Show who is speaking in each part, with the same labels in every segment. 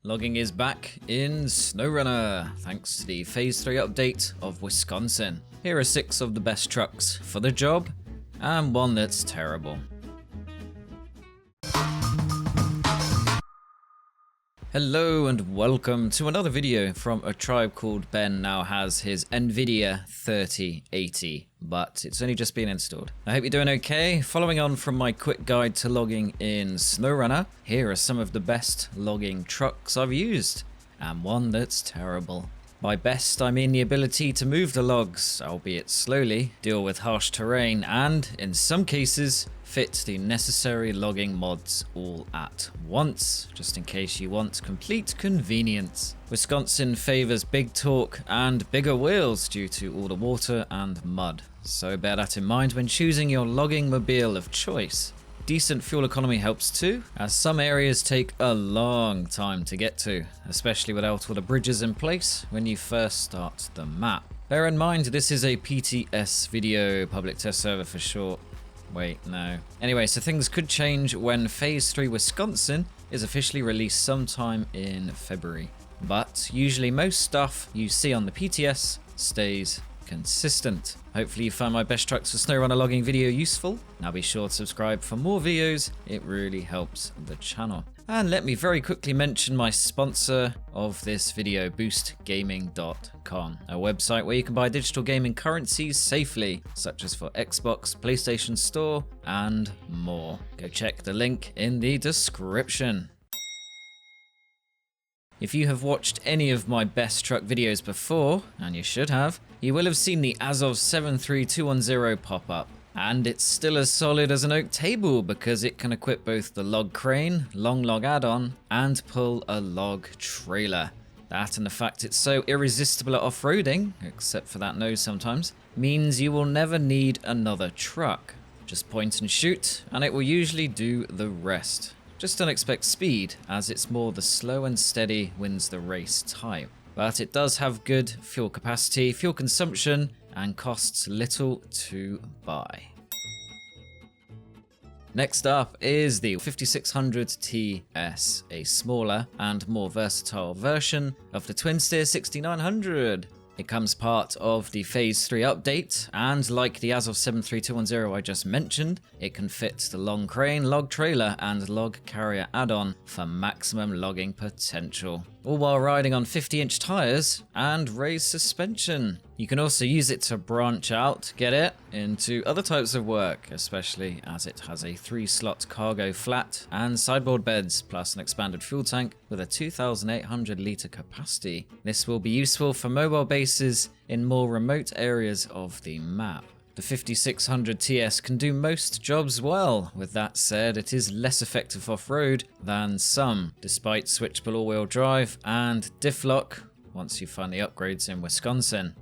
Speaker 1: Logging is back in SnowRunner, thanks to the Phase 3 update of Wisconsin. Here are 6 of the best trucks for the job, and one that's terrible. Hello and welcome to another video from a tribe called Ben. Now has his Nvidia 3080, but it's only just been installed. I hope you're doing okay. Following on from my quick guide to logging in SnowRunner, here are some of the best logging trucks I've used, and one that's terrible. By best, I mean the ability to move the logs, albeit slowly, deal with harsh terrain, and, in some cases, fit the necessary logging mods all at once, just in case you want complete convenience. Wisconsin favors big torque and bigger wheels due to all the water and mud, so bear that in mind when choosing your logging mobile of choice. Decent fuel economy helps too, as some areas take a long time to get to, especially without all the bridges in place when you first start the map. Bear in mind this is a PTS video, public test server for short. Wait, no. Anyway, so things could change when Phase 3 Wisconsin is officially released sometime in February. But usually most stuff you see on the PTS stays consistent. Hopefully you found my best trucks for SnowRunner logging video useful. Now be sure to subscribe for more videos, it really helps the channel. And let me very quickly mention my sponsor of this video, boostgaming.com, a website where you can buy digital gaming currencies safely, such as for Xbox, PlayStation Store, and more. Go check the link in the description. If you have watched any of my best truck videos before, and you should have, you will have seen the Azov 73210 pop up. And it's still as solid as an oak table because it can equip both the log crane, long log add-on, and pull a log trailer. That and the fact it's so irresistible at off-roading, except for that nose sometimes, means you will never need another truck. Just point and shoot, and it will usually do the rest. Just don't expect speed, as it's more the slow and steady wins the race type. But it does have good fuel capacity, fuel consumption, and costs little to buy. Next up is the 5600 TS, a smaller and more versatile version of the twin steer 6900. It comes part of the Phase 3 update, and like the Azov 73210 I just mentioned, it can fit the long crane, log trailer, and log carrier add-on for maximum logging potential, all while riding on 50-inch tires and raised suspension. You can also use it to branch out, get it, into other types of work, especially as it has a 3-slot cargo flat and sideboard beds, plus an expanded fuel tank with a 2,800 litre capacity. This will be useful for mobile bases in more remote areas of the map. The 5600 TS can do most jobs well. With that said, it is less effective off-road than some, despite switchable all-wheel drive and diff lock once you find the upgrades in Wisconsin.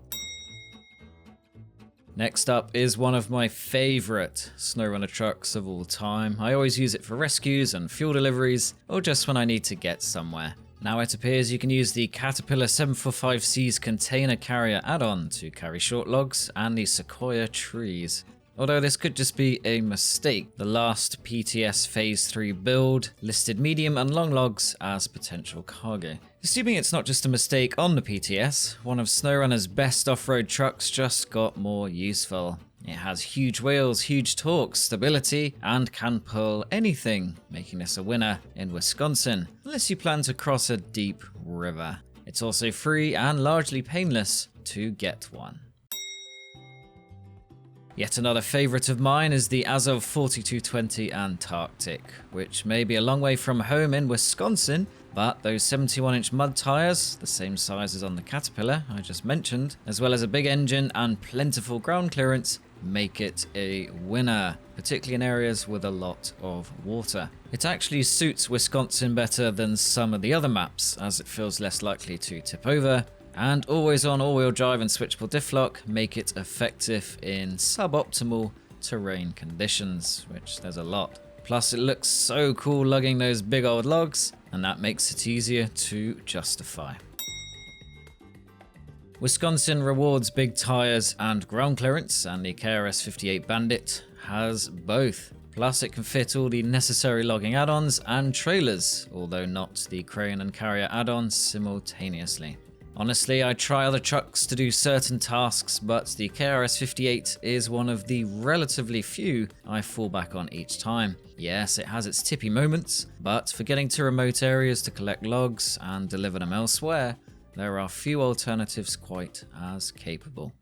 Speaker 1: Next up is one of my favourite SnowRunner trucks of all time. I always use it for rescues and fuel deliveries, or just when I need to get somewhere. Now it appears you can use the Caterpillar 745C's container carrier add-on to carry short logs and the Sequoia trees. Although this could just be a mistake. The last PTS Phase 3 build listed medium and long logs as potential cargo. Assuming it's not just a mistake on the PTS, one of SnowRunner's best off-road trucks just got more useful. It has huge wheels, huge torque, stability, and can pull anything, making this a winner in Wisconsin, unless you plan to cross a deep river. It's also free and largely painless to get one. Yet another favourite of mine is the Azov 4220 Antarctic, which may be a long way from home in Wisconsin, but those 71-inch mud tyres, the same size as on the Caterpillar I just mentioned, as well as a big engine and plentiful ground clearance, make it a winner, particularly in areas with a lot of water. It actually suits Wisconsin better than some of the other maps, as it feels less likely to tip over, and always on all-wheel drive and switchable diff lock make it effective in suboptimal terrain conditions, which there's a lot. Plus it looks so cool lugging those big old logs, and that makes it easier to justify. Wisconsin rewards big tires and ground clearance, and the KRS-58 Bandit has both. Plus it can fit all the necessary logging add-ons and trailers, although not the crane and carrier add-ons simultaneously. Honestly, I try other trucks to do certain tasks, but the KRS-58 is one of the relatively few I fall back on each time. Yes, it has its tippy moments, but for getting to remote areas to collect logs and deliver them elsewhere, there are few alternatives quite as capable.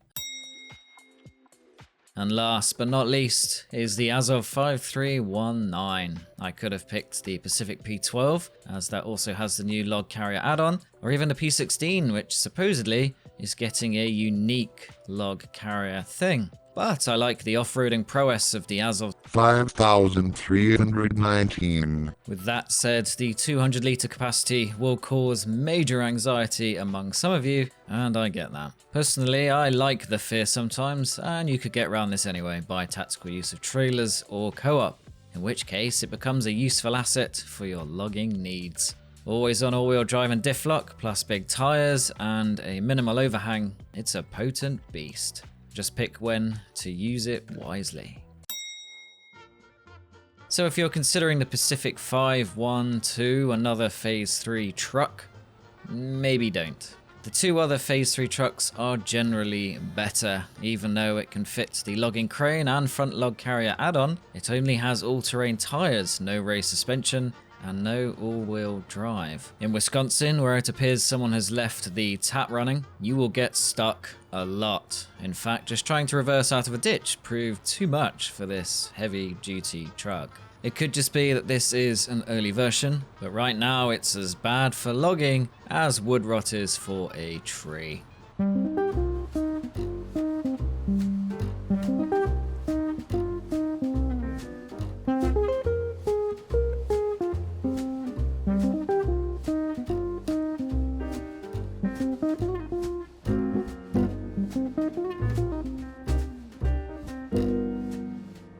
Speaker 1: And last but not least is the Azov 5319. I could have picked the Pacific P12, as that also has the new log carrier add-on, or even the P16, which supposedly is getting a unique log carrier thing. But I like the off-roading prowess of the Azov
Speaker 2: 5319.
Speaker 1: With that said, the 200 litre capacity will cause major anxiety among some of you, and I get that. Personally, I like the fear sometimes, and you could get around this anyway by tactical use of trailers or co-op, in which case it becomes a useful asset for your logging needs. Always on all-wheel drive and diff lock, plus big tyres and a minimal overhang, it's a potent beast. Just pick when to use it wisely. So if you're considering the Pacific 512 another Phase 3 truck, maybe don't. The two other Phase 3 trucks are generally better, even though it can fit the logging crane and front log carrier add-on. It only has all-terrain tyres, no race suspension, and no all-wheel drive. In Wisconsin, where it appears someone has left the tap running, you will get stuck a lot. In fact, just trying to reverse out of a ditch proved too much for this heavy-duty truck. It could just be that this is an early version, but right now it's as bad for logging as wood rot is for a tree.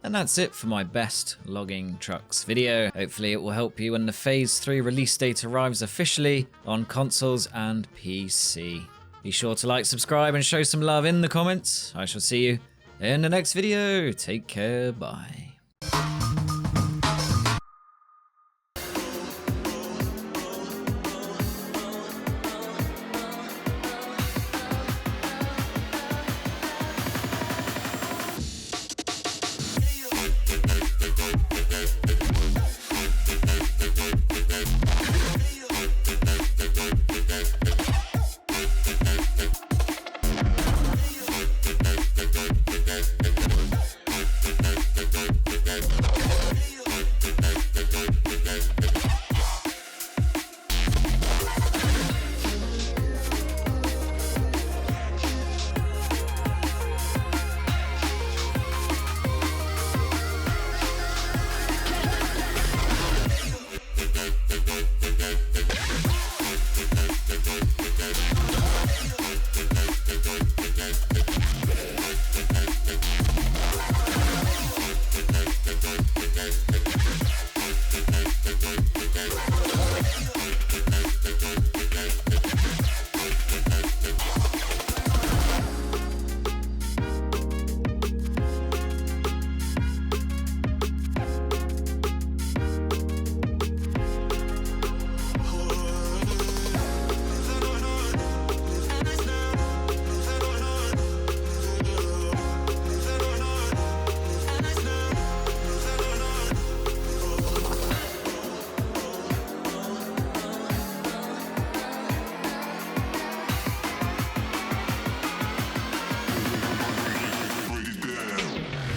Speaker 1: And that's it for my best logging trucks video. Hopefully it will help you when the Phase 3 release date arrives officially on consoles and PC. Be sure to like, subscribe, and show some love in the comments. I shall see you in the next video. Take care, bye.